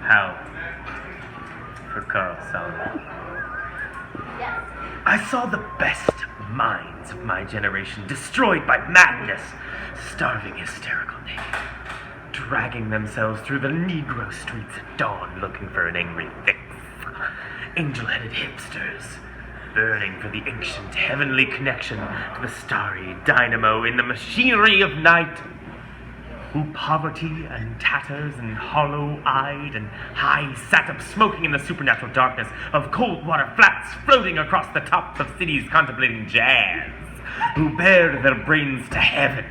Howl for Carl Solomon. I saw the best minds of my generation destroyed by madness, starving hysterical naked, dragging themselves through the Negro streets at dawn looking for an angry fix. Angel-headed hipsters, burning for the ancient heavenly connection to the starry dynamo in the machinery of night, who poverty and tatters and hollow-eyed and high sat up smoking in the supernatural darkness of cold water flats floating across the tops of cities contemplating jazz, who bared their brains to heaven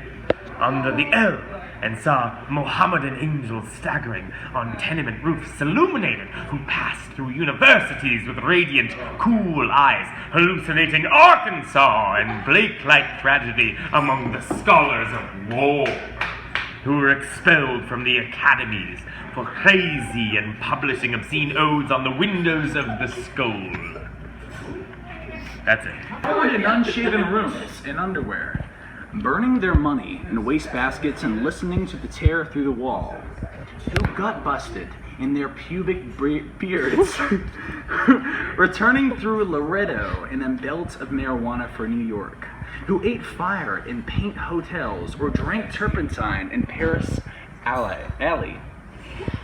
under the L and saw Mohammedan angels staggering on tenement roofs illuminated, who passed through universities with radiant, cool eyes, hallucinating Arkansas and Blake-like tragedy among the scholars of war, who were expelled from the academies for crazy and publishing obscene odes on the windows of the skull. That's it. Found in unshaven rooms in underwear, burning their money in wastebaskets and listening to the tear through the wall, who gut busted in their pubic beards, returning through Laredo in a belt of marijuana for New York, who ate fire in paint hotels or drank turpentine in Paris alley.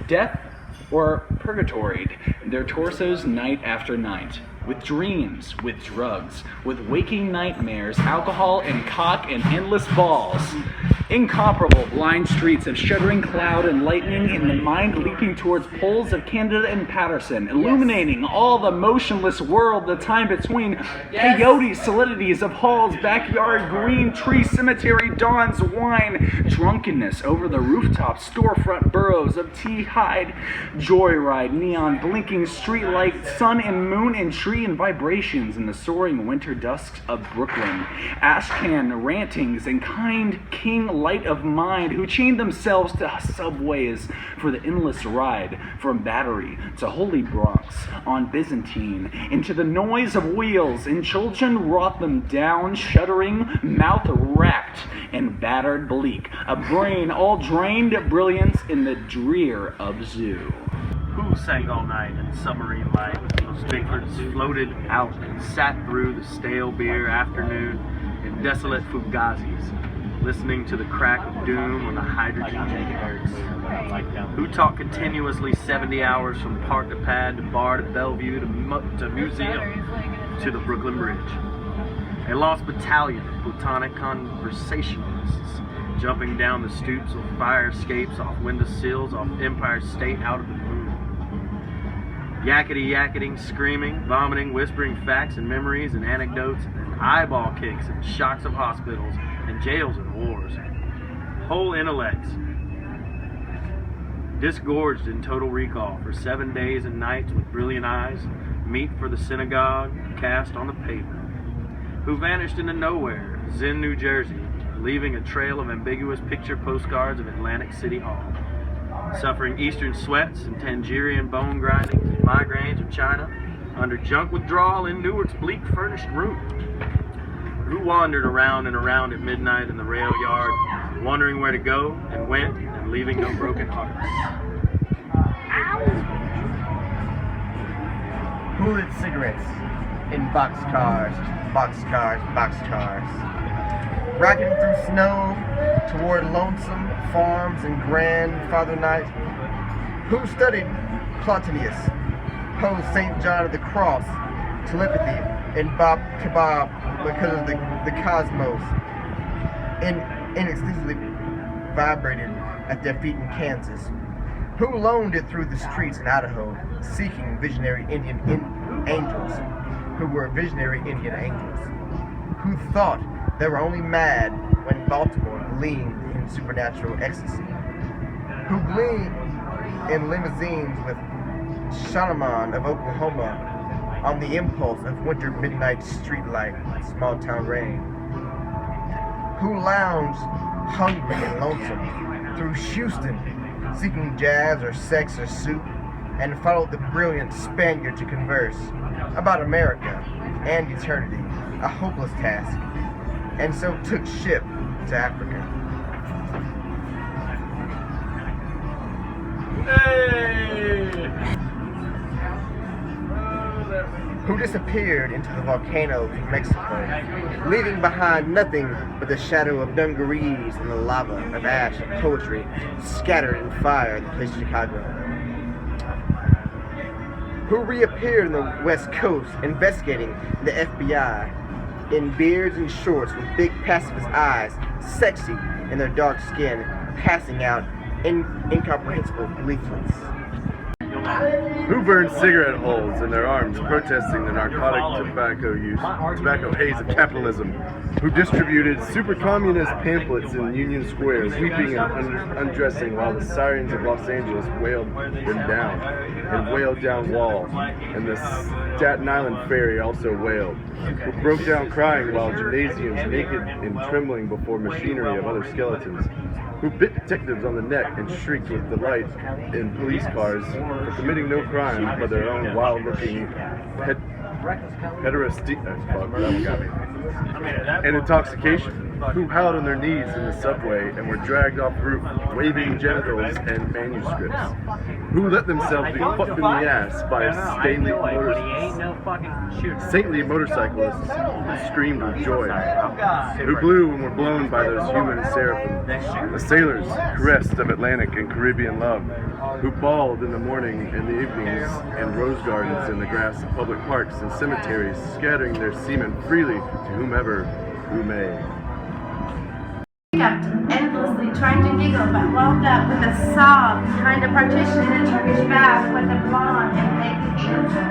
Death or purgatoried their torsos night after night, with dreams, with drugs, with waking nightmares, alcohol and cock and endless balls. Incomparable blind streets of shuddering cloud and lightning in the mind leaping towards poles of Canada and Patterson, illuminating all the motionless world, the time between peyote solidities of halls, backyard, green tree, cemetery, dawns, wine, drunkenness over the rooftop, storefront burrows of tea-hide, joyride, neon, blinking streetlight, sun and moon and tree and vibrations in the soaring winter dusks of Brooklyn, ashcan rantings and kind king light of mind who chained themselves to subways for the endless ride from Battery to Holy Bronx on Byzantine into the noise of wheels, and children wrought them down, shuddering, mouth racked and battered bleak, a brain all drained of brilliance in the drear of zoo. Who sang all night in submarine light? Those Bigfords floated out and sat through the stale beer afternoon in desolate fugazis, listening to the crack of doom on the hydrogen generics. Who talked continuously 70 hours from park to pad to bar to Bellevue to museum to the Brooklyn Bridge. A lost battalion of plutonic conversationalists jumping down the stoops of fire escapes off window sills off Empire State out of the moon. Yakety-yakketing, screaming, vomiting, whispering facts and memories and anecdotes and eyeball kicks and shocks of hospitals and jails and wars. Whole intellects disgorged in total recall for 7 days and nights with brilliant eyes, meet for the synagogue cast on the pavement. Who vanished into nowhere, Zen, New Jersey, leaving a trail of ambiguous picture postcards of Atlantic City Hall. Suffering eastern sweats and Tangerian bone grindings and migraines of China, under junk withdrawal in Newark's bleak furnished room. Who wandered around and around at midnight in the rail yard, wondering where to go and went, and leaving no broken hearts. Who lit cigarettes in boxcars, rocketing through snow toward lonesome farms and grandfather night? Who studied Plotinus, posed St. John of the Cross, telepathy, and Bob Kebab because of the cosmos, and inexclusively vibrated at their feet in Kansas? Who loaned it through the streets in Idaho, seeking visionary Indian angels, who were visionary Indian angels? Who thought they were only mad when Baltimore gleamed in supernatural ecstasy? Who gleamed in limousines with Shanaman of Oklahoma on the impulse of winter midnight streetlight, small town rain? Who lounged hungry and lonesome through Houston, seeking jazz or sex or soup, and followed the brilliant Spaniard to converse about America and eternity, a hopeless task, and so took ship to Africa? Who disappeared into the volcanoes of Mexico, leaving behind nothing but the shadow of dungarees and the lava of ash and poetry scattered in fire in the place of Chicago. Who reappeared on the West Coast investigating the FBI in beards and shorts with big pacifist eyes, sexy in their dark skin, passing out incomprehensible leaflets. Who burned cigarette holes in their arms protesting the narcotic tobacco haze of capitalism? Who distributed super communist pamphlets in Union Square, weeping and undressing while the sirens of Los Angeles wailed them down, and wailed down Wall, and the Staten Island ferry also wailed. Who broke down crying while gymnasiums naked and trembling before machinery of other skeletons. Who bit detectives on the neck and shrieked with delight in police cars for committing no crime but their own wild-looking and intoxication. Who howled on their knees in the subway and were dragged off the roof, waving genitals and manuscripts. Who let themselves be fucked in the ass by saintly motorcyclists who screamed with joy. Who blew and were blown by those human seraphim. The sailors caressed of Atlantic and Caribbean love. Who bawled in the morning and the evenings in rose gardens in the grass of public parks and cemeteries, scattering their semen freely to whomever who may. Kept endlessly trying to giggle, but wound up with a sob behind a partition in a Turkish bath with a blonde and naked angel,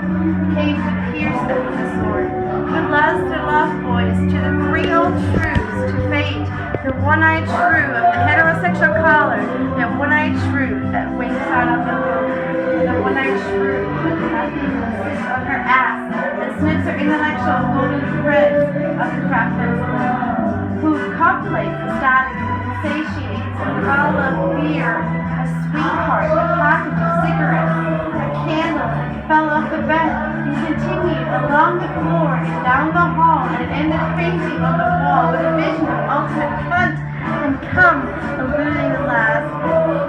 came to pierce them with a sword. Who loves their lost boys to the three old shrews, to fate, the one-eyed shrew of the heterosexual collar, that one-eyed shrew that winks out of the moon, the one-eyed shrew with nothing that sits on her ass, that snips her intellectual golden threads of the craftsman's loom. Who copulates the static and satiates a bottle of beer, a sweetheart, a package of cigarettes, a candle that fell off the bed and continued along the floor and down the hall and ended fainting on the wall with a vision of ultimate cunt and cum, eluding the last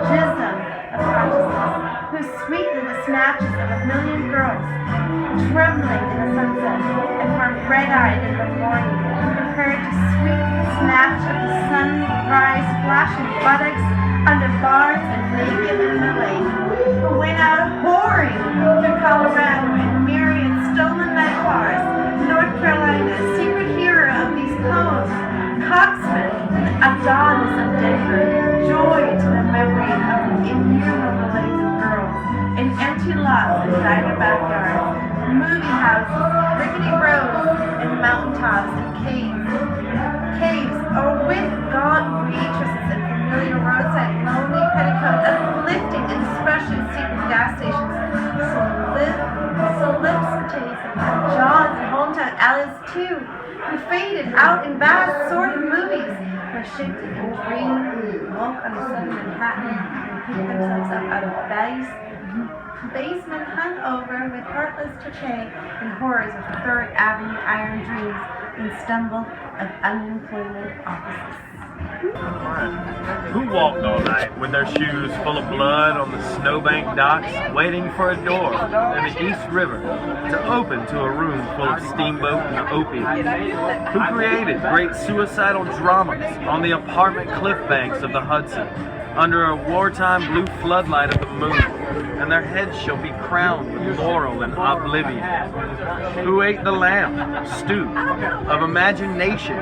jism of consciousness, who sweetened the snatches of a million girls, trembling in the sunset and were red-eyed in the morning, prepared to sweep the snatch of the sunrise flashing buttocks under bars and naked in the lake, who went out whoring through Colorado in myriad stolen night bars, North Carolina, secret hero of these poems, Coxman, Adonis of Denver, joy to the memory of innumerable lazy girls, in empty lots and diner backyards, movie houses, rickety roads, and mountaintops and caves, or with gaunt waitresses and familiar roadside lonely petticoats, uplifting and especially secret gas stations, solipsities and John's and hometown alleys too, who faded out in vast sordid movies, were shifted and dreamed, woke on a sudden Manhattan, and picked themselves up out of basement hung over with heartless decay and horrors of Third Avenue iron dreams and stumble of unemployment offices. Who walked all night with their shoes full of blood on the snowbank docks, waiting for a door in the East River to open to a room full of steamboat and opium? Who created great suicidal dramas on the apartment cliff banks of the Hudson under a wartime blue floodlight of the moon, and their heads shall be crowned with laurel and oblivion? Who ate the lamb, stew, of imagination,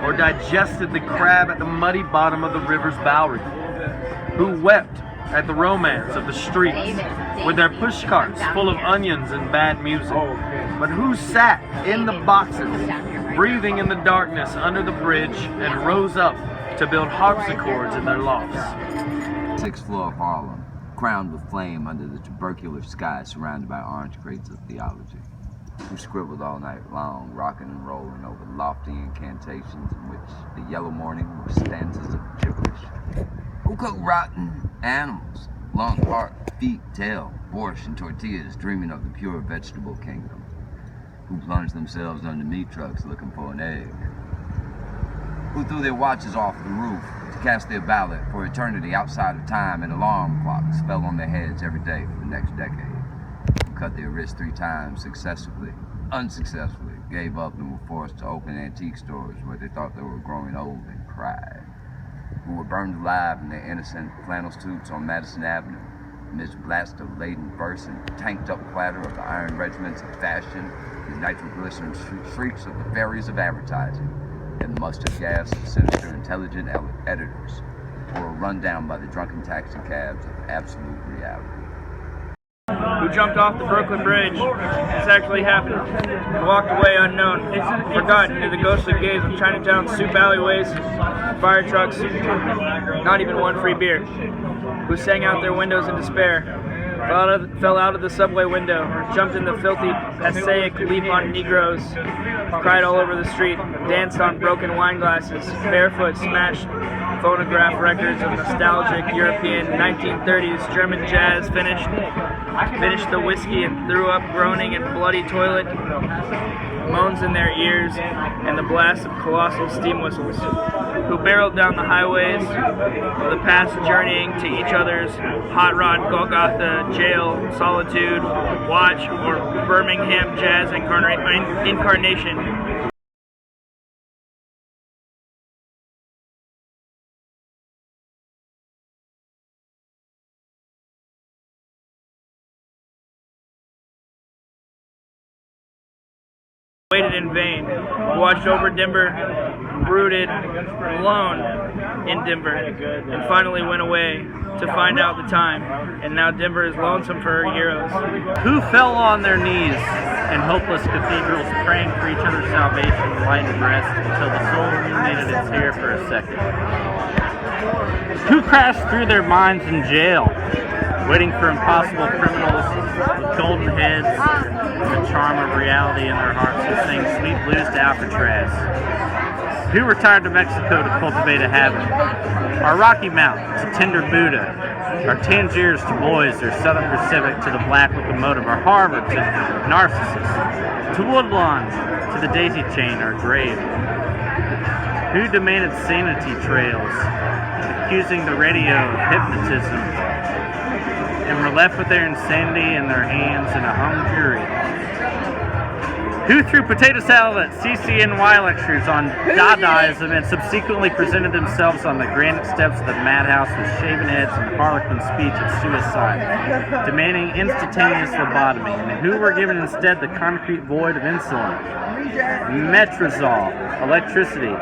or digested the crab at the muddy bottom of the river's Bowery? Who wept at the romance of the streets with their pushcarts full of onions and bad music? But who sat in the boxes, breathing in the darkness under the bridge, and rose up to build harpsichords in their lofts? 6th floor of Harlem, crowned with flame under the tubercular sky, surrounded by orange crates of theology. Who scribbled all night long, rocking and rolling over lofty incantations in which the yellow morning were stanzas of gibberish. Who cooked rotten animals, long part, feet, tail, borscht and tortillas, dreaming of the pure vegetable kingdom. Who plunged themselves under meat trucks looking for an egg. who threw their watches off the roof to cast their ballot for eternity outside of time, and alarm clocks fell on their heads every day for the next decade, who cut their wrists 3 times successfully, unsuccessfully, gave up and were forced to open antique stores where they thought they were growing old and cried, who were burned alive in their innocent flannel suits on Madison Avenue, amidst blasts of laden verse and tanked-up clatter of the iron regiments of fashion, the nitroglycerin shrieks of the fairies of advertising, and the mustard gas of sinister, intelligent editors, who were run down by the drunken taxi cabs of absolute reality. Who jumped off the Brooklyn Bridge. This actually happened. Who walked away unknown, forgotten into the ghostly gaze of Chinatown's soup alleyways, fire trucks, not even one free beer. Who sang out their windows in despair, fell out of the subway window, jumped in the filthy, passaic leap on Negroes, cried all over the street, danced on broken wine glasses, barefoot smashed phonograph records of nostalgic European 1930s German jazz, finished the whiskey and threw up groaning in bloody toilet, moans in their ears, and the blast of colossal steam whistles, who barreled down the highways of the past, journeying to each other's hot rod Golgotha, jail, solitude, watch, or Birmingham jazz incarnation. Waited in vain, watched over Denver, brooded alone in Denver, and finally went away to find out the time, and now Denver is lonesome for her heroes. Who fell on their knees in hopeless cathedrals, praying for each other's salvation with light and rest until the soul illuminated its hair for a second? Who crashed through their minds in jail, waiting for impossible criminals with golden heads and the charm of reality in their hearts to sing sweet blues to Alcatraz? Who retired to Mexico to cultivate a habit? Our Rocky Mountain to tender Buddha, our Tangiers to boys, their Southern Pacific to the black locomotive, our Harvard to Narcissus, to Woodlawn to the daisy chain, our grave. Who demanded sanity trails, accusing the radio of hypnotism, and were left with their insanity in their hands in a hung jury? Who threw potato salad at CCNY lectures on Dadaism and subsequently presented themselves on the granite steps of the madhouse with shaven heads and harlequin speech of suicide, demanding instantaneous lobotomy, and who were given instead the concrete void of insulin, metrazole, electricity,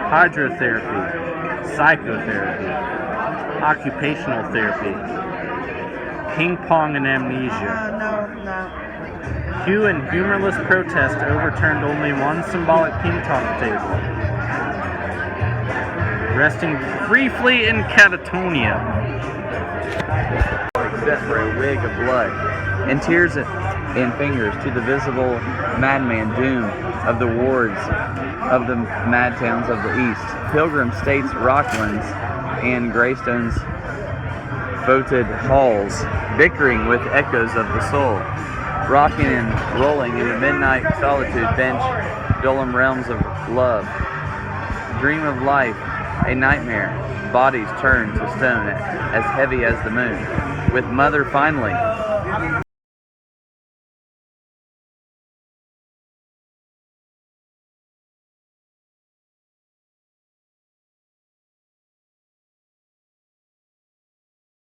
hydrotherapy, psychotherapy, occupational therapy, ping pong and amnesia. Hue and humorless protest overturned only one symbolic ping pong table, resting briefly in catatonia. Except for a wig of blood, and tears and fingers to the visible madman doom of the wards of the mad towns of the east, Pilgrim States, Rocklands, and Greystone's voted halls, bickering with echoes of the soul, rocking and rolling in the midnight solitude bench, Dulum realms of love, dream of life, a nightmare, bodies turned to stone as heavy as the moon, with mother finally.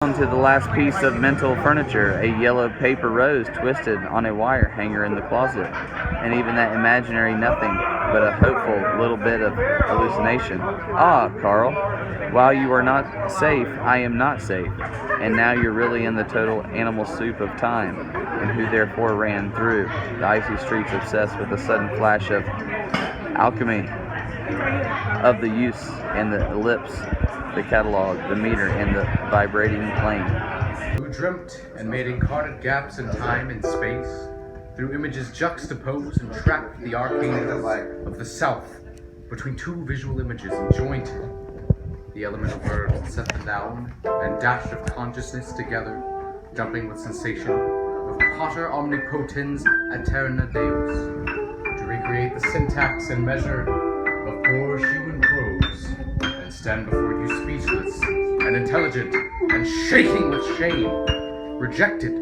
To the last piece of mental furniture, a yellow paper rose twisted on a wire hanger in the closet, and even that imaginary nothing but a hopeful little bit of hallucination. Ah, Carl, while you are not safe, I am not safe, and now you're really in the total animal soup of time, and who therefore ran through the icy streets obsessed with a sudden flash of alchemy, of the use and the ellipse, the catalog, the meter, and the vibrating plane. Who dreamt and made incarnate gaps in time and space, through images juxtaposed and tracked the arcane of the South between two visual images and joined the elemental verbs, set the noun and dash of consciousness together, jumping with sensation of pater omnipotens aeterna deus, to recreate the syntax and measure of poor human prose, and stand before you speechless and intelligent and shaking with shame, rejected,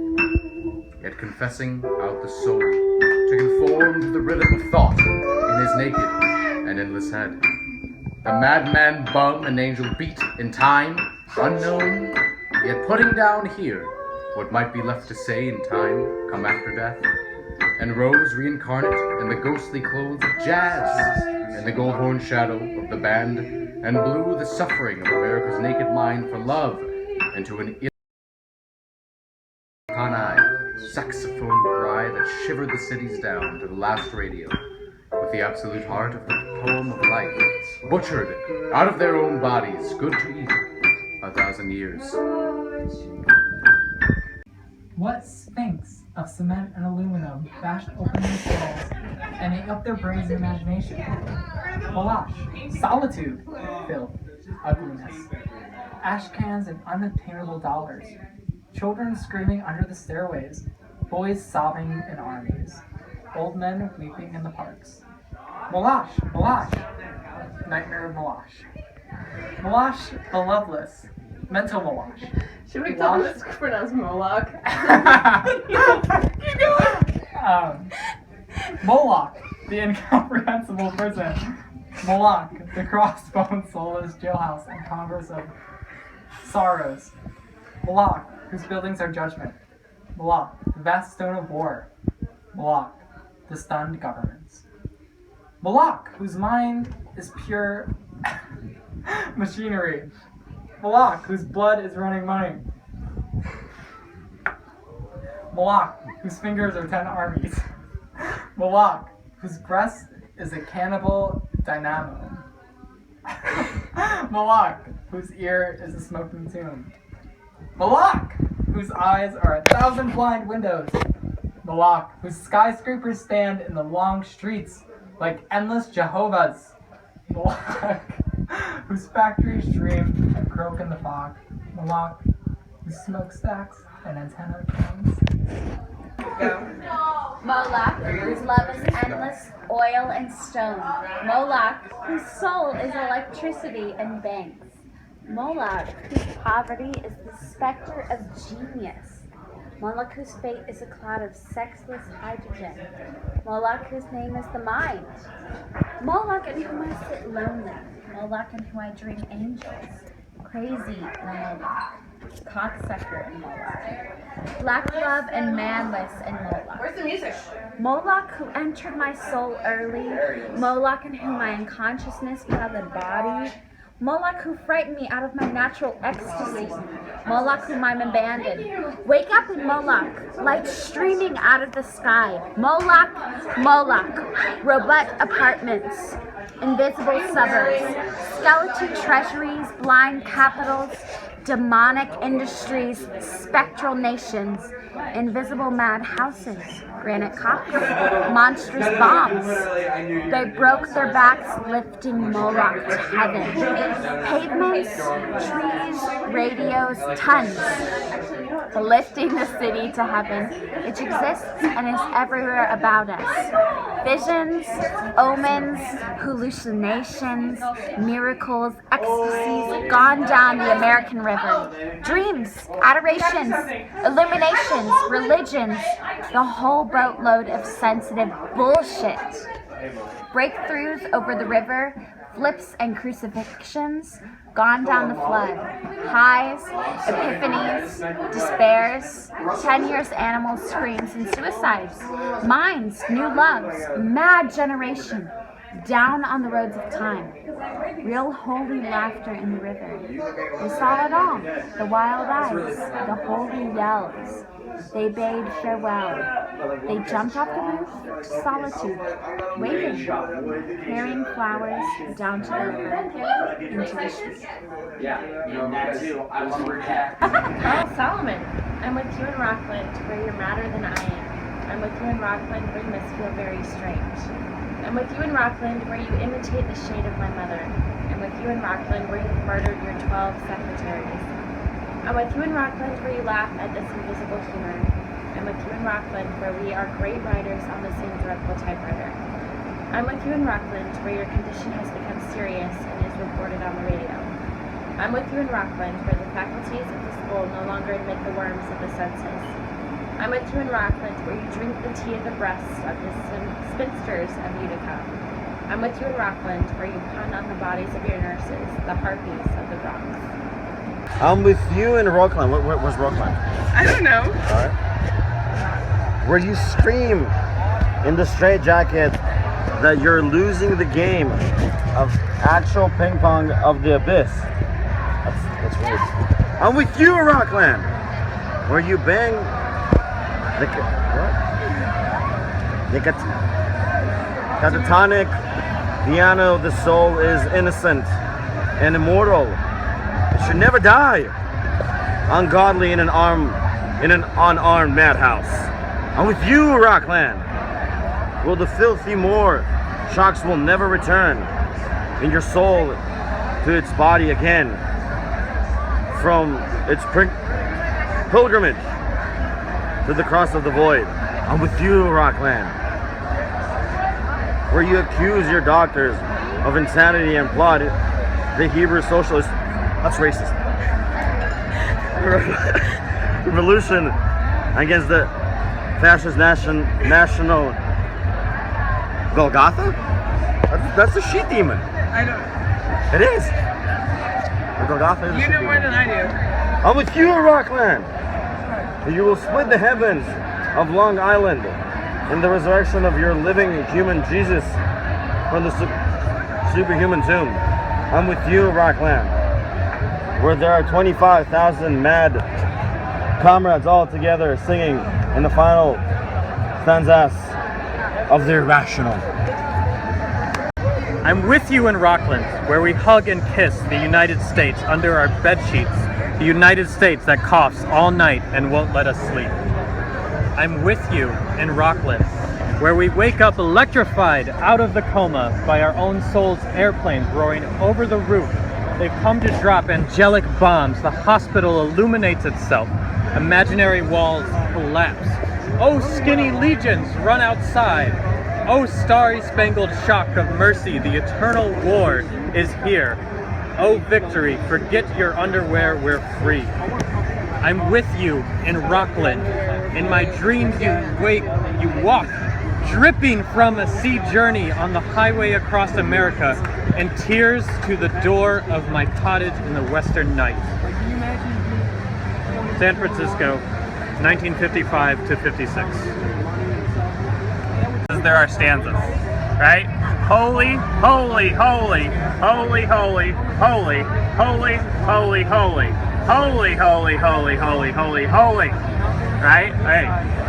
yet confessing out the soul to conform to the rhythm of thought in his naked and endless head. The madman bum and angel beat in time, unknown, yet putting down here what might be left to say in time come after death, and rose reincarnate in the ghostly clothes of jazz and the gold-horn shadow of the band, and blew the suffering of America's naked mind for love into an canine saxophone cry that shivered the cities down to the last radio, with the absolute heart of the poem of life, butchered out of their own bodies, good to eat 1,000 years. What sphinx of cement and aluminum bashed open their skulls and ate up their brains and imagination? Molash, solitude, filth, ugliness, ash cans and unattainable dollars, children screaming under the stairways, boys sobbing in armies, old men weeping in the parks. Molash, Molash, nightmare of Molash. Molash, the loveless, mental Molash. Should we call this pronounced Moloch? Keep going! Moloch, the incomprehensible prison. Moloch, the crossbone soulless jailhouse and congress of sorrows. Moloch, whose buildings are judgment. Moloch, the vast stone of war. Moloch, the stunned governments. Moloch, whose mind is pure machinery. Moloch, whose blood is running money. Moloch, whose fingers are 10 armies. Moloch, whose breast is a cannibal dynamo. Moloch, whose ear is a smoking tomb. Moloch, whose eyes are 1,000 blind windows. Moloch, whose skyscrapers stand in the long streets like endless Jehovah's. Moloch, whose factories dream and croak in the fog. Moloch, whose smokestacks and antenna cones. Moloch, whose love is endless oil and stone. Moloch, whose soul is electricity and banks. Moloch, whose poverty is the specter of genius. Moloch, whose fate is a cloud of sexless hydrogen. Moloch, whose name is the mind. Moloch, in whom I sit lonely. Moloch, in whom I dream angels. Crazy Moloch. Cocksucker in Moloch. Black love and manless in Moloch. Where's the music? Moloch, who entered my soul early. Moloch, in whom my unconsciousness found a body. Moloch, who frightened me out of my natural ecstasy. Moloch, whom I'm abandoned. Wake up in Moloch, light streaming out of the sky. Moloch, Moloch, robot apartments, invisible suburbs, skeleton treasuries, blind capitals, demonic industries, spectral nations, invisible mad houses, granite cocks, monstrous bombs. They broke their backs lifting Moloch to heaven. Pavements, trees, radios, tons. Lifting the city to heaven, which exists and is everywhere about us. Visions, omens, hallucinations, miracles, ecstasies, gone down the American river. Dreams, adorations, illuminations, religions, the whole boatload of sensitive bullshit. Breakthroughs over the river, flips and crucifixions, gone down the flood. Highs, epiphanies, despairs, 10 years animal screams and suicides. Minds, new loves, mad generation, down on the roads of time. Real holy laughter in the river. They saw it all, the wild eyes, the holy yells. They bade farewell. They jumped off the roof to solitude, waving, carrying flowers down to the river, into the street. Oh, Solomon, I'm with you in Rockland, where you're madder than I am. I'm with you in Rockland, where you must feel very strange. I'm with you in Rockland, where you imitate the shade of my mother. I'm with you in Rockland, where you've murdered your 12 secretaries. I'm with you in Rockland, where you laugh at this invisible humor. I'm with you in Rockland, where we are great writers on the same dreadful typewriter. I'm with you in Rockland, where your condition has become serious and is reported on the radio. I'm with you in Rockland, where the faculties of the skull no longer admit the worms of the senses. I'm with you in Rockland, where you drink the tea of the breasts of the spinsters of Utica. I'm with you in Rockland, where you pun on the bodies of your nurses, the harpies of the Bronx. I'm with you in Rockland. Where's Rockland? I don't know. Alright. Where you scream in the straitjacket that you're losing the game of actual ping pong of the abyss. That's weird. I'm with you in Rockland, where you bang the catatonic piano. The soul is innocent and immortal. It should never die. Ungodly in an unarmed madhouse. I'm with you, Rockland. Will the filthy moor shocks will never return in your soul to its body again from its pilgrimage to the cross of the void. I'm with you, Rockland, where you accuse your doctors of insanity and plot the Hebrew socialist, that's racist, revolution against the fascist national Golgotha? That's the sheet demon. I don't. It is. The Golgotha is the You sheet know more demon. than I do. I'm with you, Rockland. You will split the heavens of Long Island in the resurrection of your living human Jesus from the superhuman tomb. I'm with you, Rockland, where there are 25,000 mad comrades all together singing in the final stanzas of the irrational. I'm with you in Rockland, where we hug and kiss the United States under our bed sheets, the United States that coughs all night and won't let us sleep. I'm with you in Rockland, where we wake up electrified out of the coma by our own soul's airplanes roaring over the roof. They've come to drop angelic bombs. The hospital illuminates itself. Imaginary walls collapse. Oh, skinny legions, run outside. Oh, starry-spangled shock of mercy, the eternal war is here. Oh, victory, forget your underwear, we're free. I'm with you in Rockland. In my dreams you walk, dripping from a sea journey on the highway across America, and tears to the door of my cottage in the western night. San Francisco, 1955 to 56. There are stanzas, right? Holy, holy, holy, holy, holy, holy, holy, holy, holy, holy, holy, holy, holy, holy, holy, right? Hey,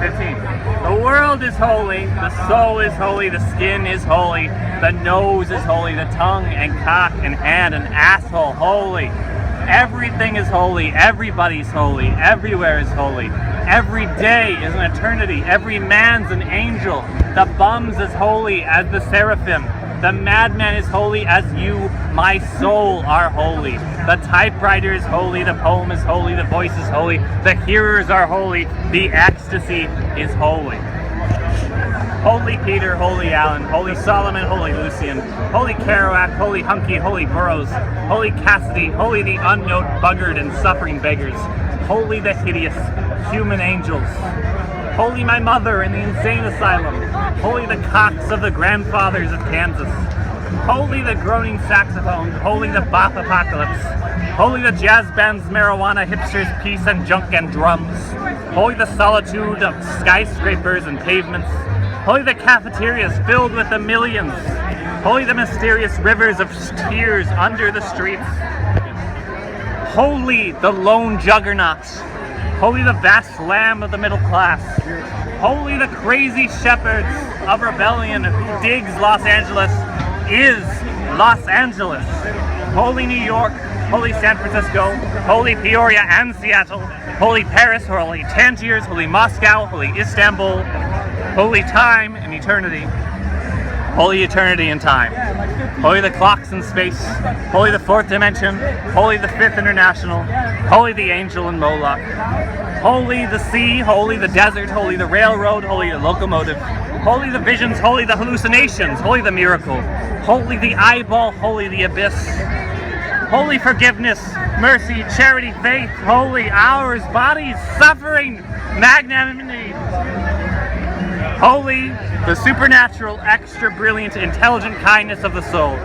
15. The world is holy, the soul is holy, the skin is holy, the nose is holy, the tongue and cock and hand and asshole holy. Everything is holy, everybody's holy, everywhere is holy. Every day is an eternity, every man's an angel. The bums is holy as the seraphim. The madman is holy as you, my soul, are holy. The typewriter is holy, the poem is holy, the voice is holy, the hearers are holy, the ecstasy is holy. Holy Peter, holy Allen, holy Solomon, holy Lucian, holy Kerouac, holy Hunky, holy Burroughs, holy Cassidy, holy the unknown buggered and suffering beggars, holy the hideous human angels, holy my mother in the insane asylum, holy the cocks of the grandfathers of Kansas, holy the groaning saxophone, holy the bop apocalypse, holy the jazz bands, marijuana, hipsters, peace and junk and drums, holy the solitude of skyscrapers and pavements, holy the cafeterias filled with the millions, holy the mysterious rivers of tears under the streets, holy the lone juggernaut, holy the vast lamb of the middle class, holy the crazy shepherds of rebellion who digs Los Angeles is Los Angeles, holy New York, holy San Francisco, holy Peoria and Seattle, holy Paris, holy Tangiers, holy Moscow, holy Istanbul, holy time and eternity, holy eternity and time, holy the clocks in space, holy the fourth dimension, holy the fifth international, holy the angel and Moloch, holy the sea, holy the desert, holy the railroad, holy the locomotive, Holy the visions, holy the hallucinations, holy the miracle, holy the eyeball, holy the abyss, holy forgiveness, mercy, charity, faith, holy hours, bodies, suffering, magnanimity, holy the supernatural, extra brilliant, intelligent kindness of the soul,